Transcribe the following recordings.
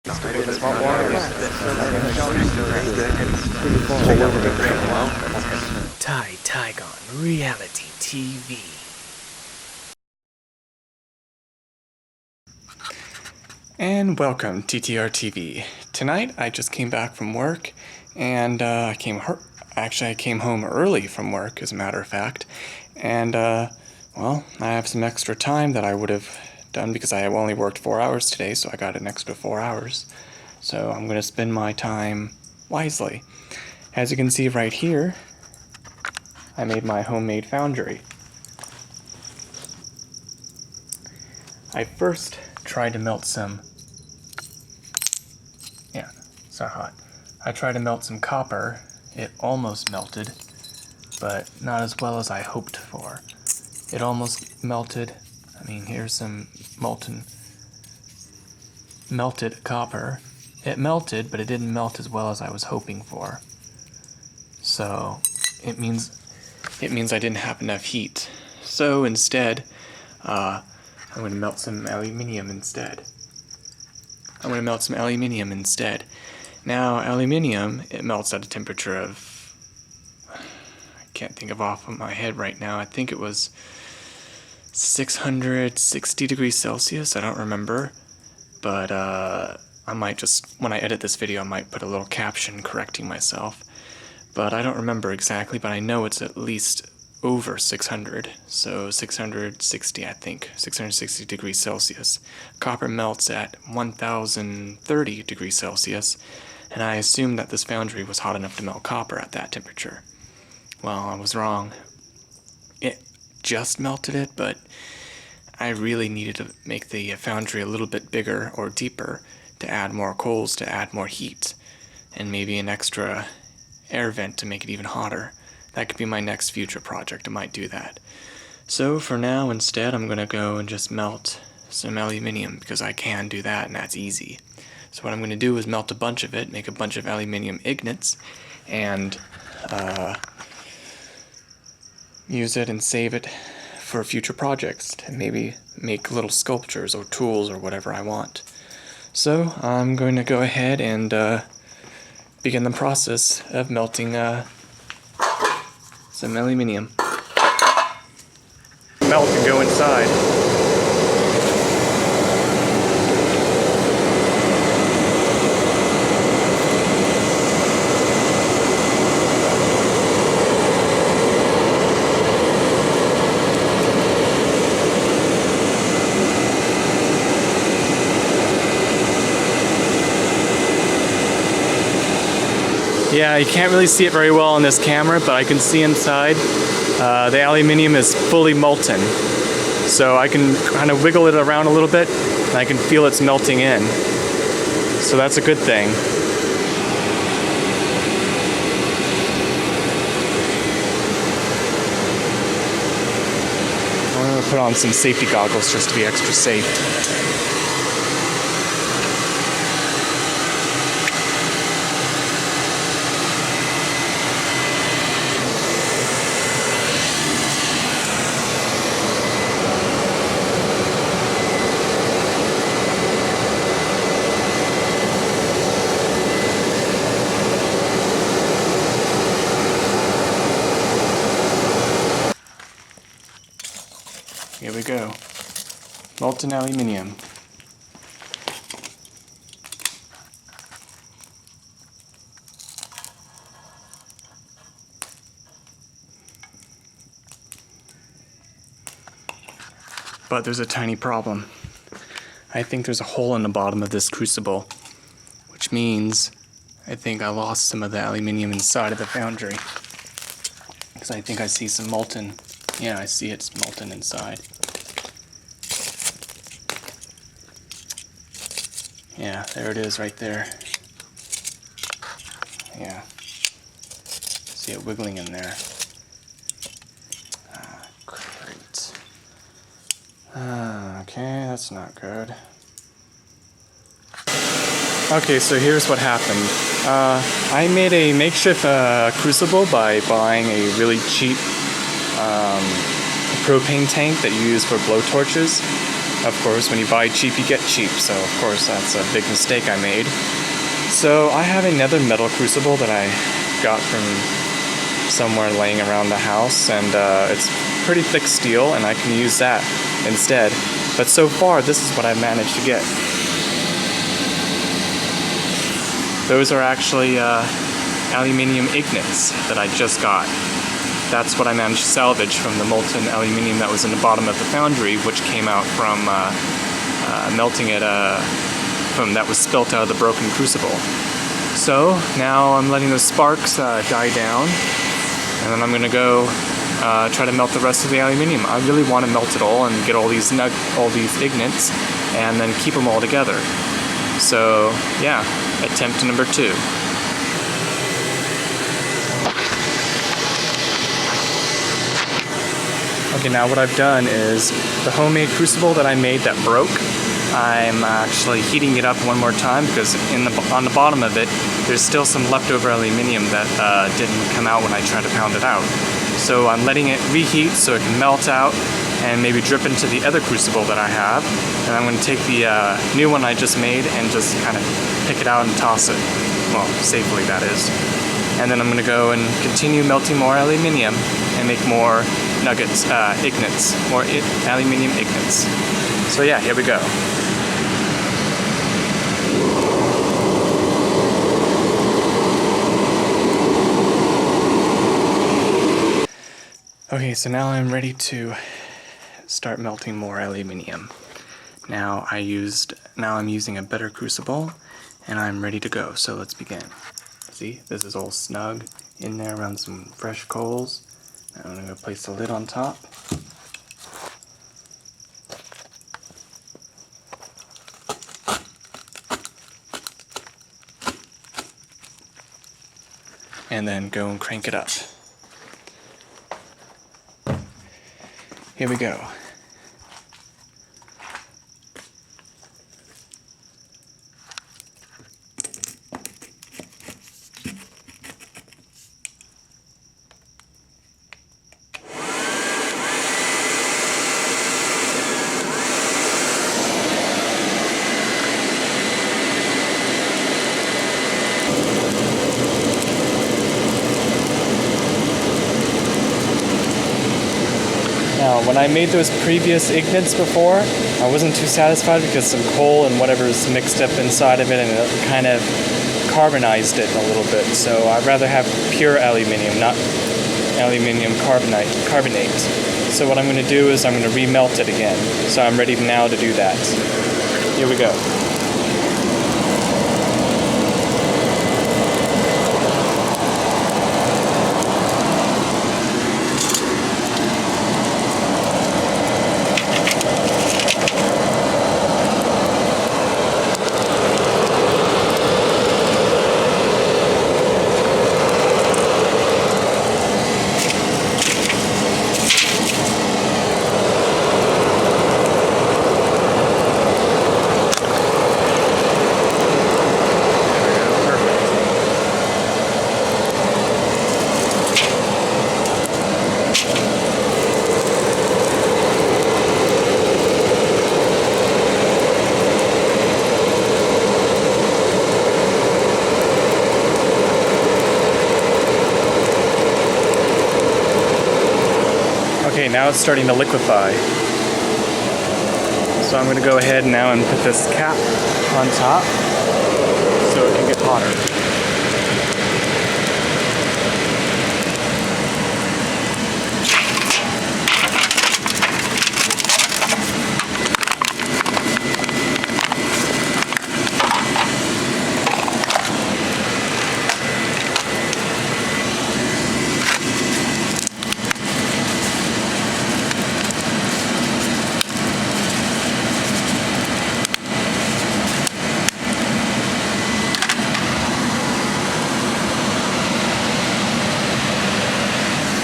Tygon Reality TV. And welcome, TTR TV. Tonight I just came back from work, and I came home early from work, as a matter of fact. And well, I have some extra time that I would have done because I only worked 4 hours today, so I got an extra 4 hours. So I'm going to spend my time wisely. As you can see right here, I made my homemade foundry. I first tried to melt some, it's not hot. I tried to melt some copper. It almost melted, but not as well as I hoped for. It almost melted. I mean, here's some melted copper. It melted, but it didn't melt as well as I was hoping for. So it means I didn't have enough heat. So instead, I'm going to melt some aluminium instead. Now, aluminium, it melts at a temperature of, I can't think of off of my head right now. I think it was 660 degrees Celsius. I don't remember. But I might just, when I edit this video, I might put a little caption correcting myself. But I don't remember exactly, but I know it's at least over 600. So 660, I think. 660 degrees Celsius. Copper melts at 1030 degrees Celsius. And I assumed that this foundry was hot enough to melt copper at that temperature. Well, I was wrong. It just melted it, but I really needed to make the foundry a little bit bigger or deeper to add more coals, to add more heat, and maybe an extra air vent to make it even hotter. That could be my next future project. I might do that. So for now, instead, I'm going to go and just melt some aluminium because I can do that, and that's easy. So what I'm going to do is melt a bunch of it, make a bunch of aluminium ingots, and use it and save it for future projects to maybe make little sculptures or tools or whatever I want. So I'm going to go ahead and begin the process of melting some aluminium. Melt and go inside. Yeah, you can't really see it very well on this camera, but I can see inside. The aluminium is fully molten. So I can kind of wiggle it around a little bit, and I can feel it's melting in. So that's a good thing. I'm going to put on some safety goggles just to be extra safe. Here we go. Molten aluminium. But there's a tiny problem. I think there's a hole in the bottom of this crucible, which means I think I lost some of the aluminium inside of the foundry. Because I think I see some molten. Yeah, I see it's molten inside. Yeah, there it is right there. Yeah. See it wiggling in there. Ah, great. Okay, that's not good. Okay, so here's what happened. I made a makeshift crucible by buying a really cheap propane tank that you use for blowtorches. Of course, when you buy cheap, you get cheap, so of course that's a big mistake I made. So I have another metal crucible that I got from somewhere laying around the house, and it's pretty thick steel, and I can use that instead. But so far, this is what I've managed to get. Those are actually aluminium ignits that I just got. That's what I managed to salvage from the molten aluminium that was in the bottom of the foundry, which came out from melting it, that was spilt out of the broken crucible. So now I'm letting those sparks die down, and then I'm going to go try to melt the rest of the aluminium. I really want to melt it all and get all these ignits and then keep them all together. So yeah, attempt number 2. Okay, now what I've done is the homemade crucible that I made that broke, I'm actually heating it up one more time because on the bottom of it, there's still some leftover aluminium that didn't come out when I tried to pound it out. So I'm letting it reheat so it can melt out and maybe drip into the other crucible that I have. And I'm going to take the new one I just made and just kind of pick it out and toss it. Well, safely, that is. And then I'm going to go and continue melting more aluminium and make more nuggets, ignits, more aluminium ignits. So yeah, here we go. Okay, so now I'm ready to start melting more aluminium. Now I'm using a better crucible, and I'm ready to go. So let's begin. See, this is all snug in there around some fresh coals. Now I'm going to place the lid on top. And then go and crank it up. Here we go. Now, when I made those previous ignits before, I wasn't too satisfied because some coal and whatever is mixed up inside of it, and it kind of carbonized it a little bit. So I'd rather have pure aluminium, not aluminium carbonate. So what I'm going to do is I'm going to remelt it again. So I'm ready now to do that. Here we go. Okay, now it's starting to liquefy. So I'm going to go ahead now and put this cap on top so it can get hotter.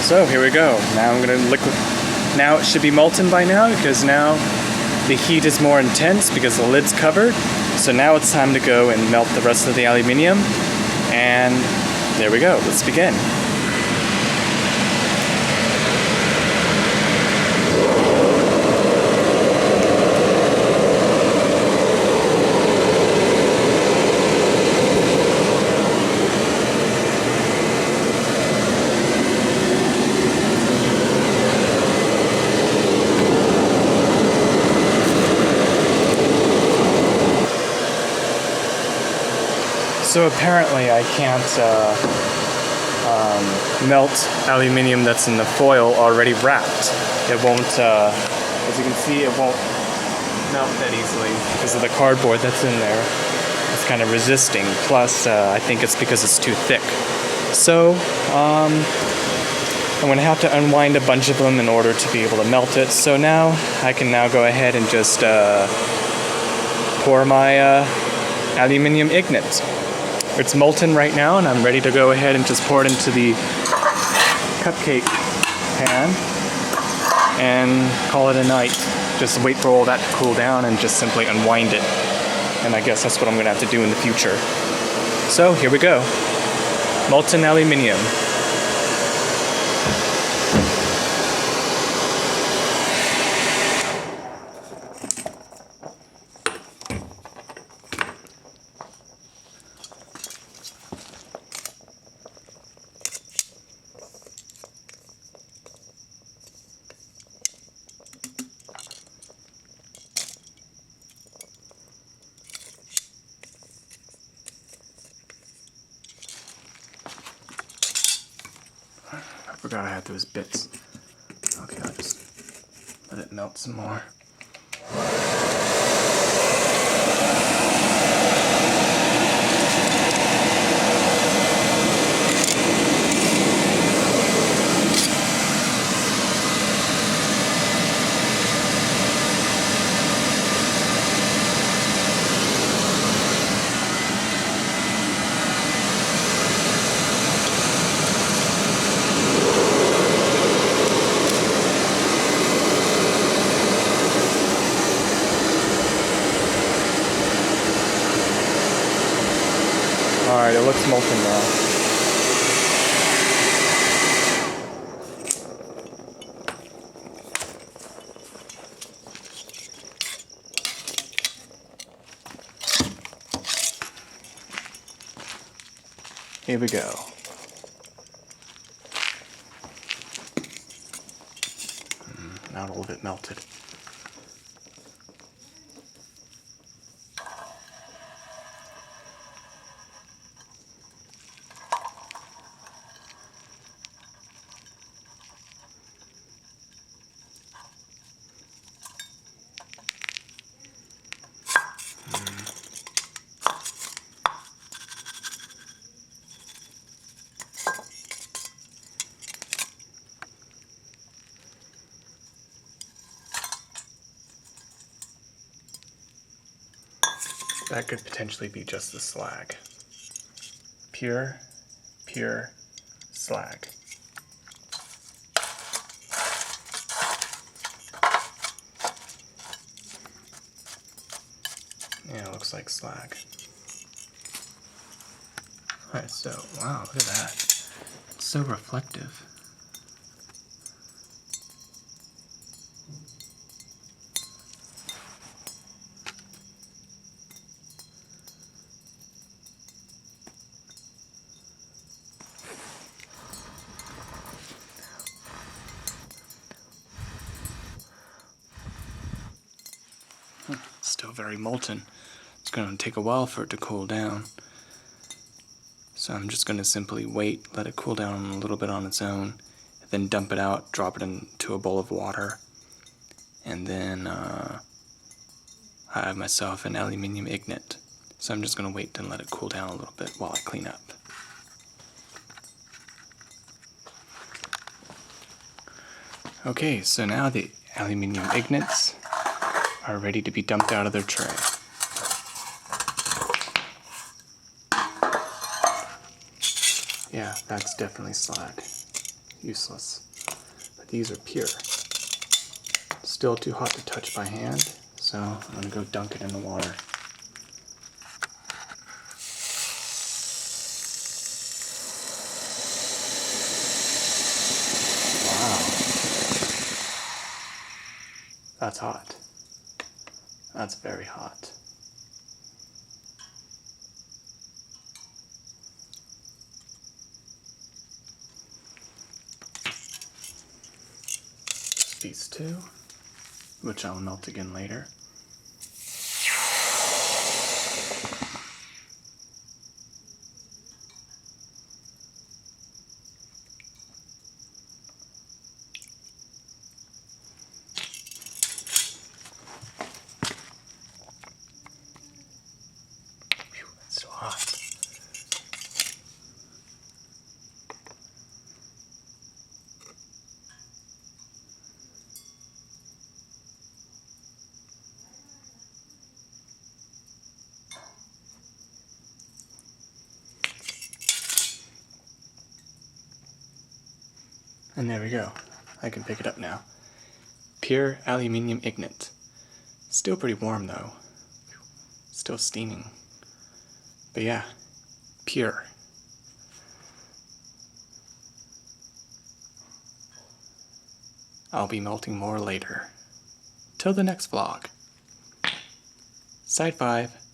So here we go. Now I'm going to Now it should be molten by now because now the heat is more intense because the lid's covered. So now it's time to go and melt the rest of the aluminium. And there we go. Let's begin. So apparently I can't melt aluminium that's in the foil already wrapped. It won't, as you can see, it won't melt that easily because of the cardboard that's in there. It's kind of resisting. Plus, I think it's because it's too thick. So, I'm going to have to unwind a bunch of them in order to be able to melt it. So now, I can now go ahead and just pour my aluminium ignet. It's molten right now, and I'm ready to go ahead and just pour it into the cupcake pan and call it a night. Just wait for all that to cool down and just simply unwind it. And I guess that's what I'm going to have to do in the future. So here we go. Molten aluminium. I forgot I had those bits. Okay, I'll just let it melt some more. Alright, it looks molten now. Here we go. Not all of it melted. That could potentially be just the slag. Pure slag. Yeah, it looks like slag. Alright, so, wow, look at that. It's so reflective. Still very molten. It's going to take a while for it to cool down. So I'm just going to simply wait, let it cool down a little bit on its own, then dump it out, drop it into a bowl of water, and then I have myself an aluminium ignet. So I'm just going to wait and let it cool down a little bit while I clean up. Okay, so now the aluminium ignets are ready to be dumped out of their tray. Yeah, that's definitely slag. Useless. But these are pure. Still too hot to touch by hand, so I'm going to go dunk it in the water. Wow. That's hot. That's very hot. These two, which I'll melt again later. And there we go. I can pick it up now. Pure aluminium ignet. Still pretty warm though. Still steaming. But yeah, pure. I'll be melting more later. Till the next vlog. Side 5.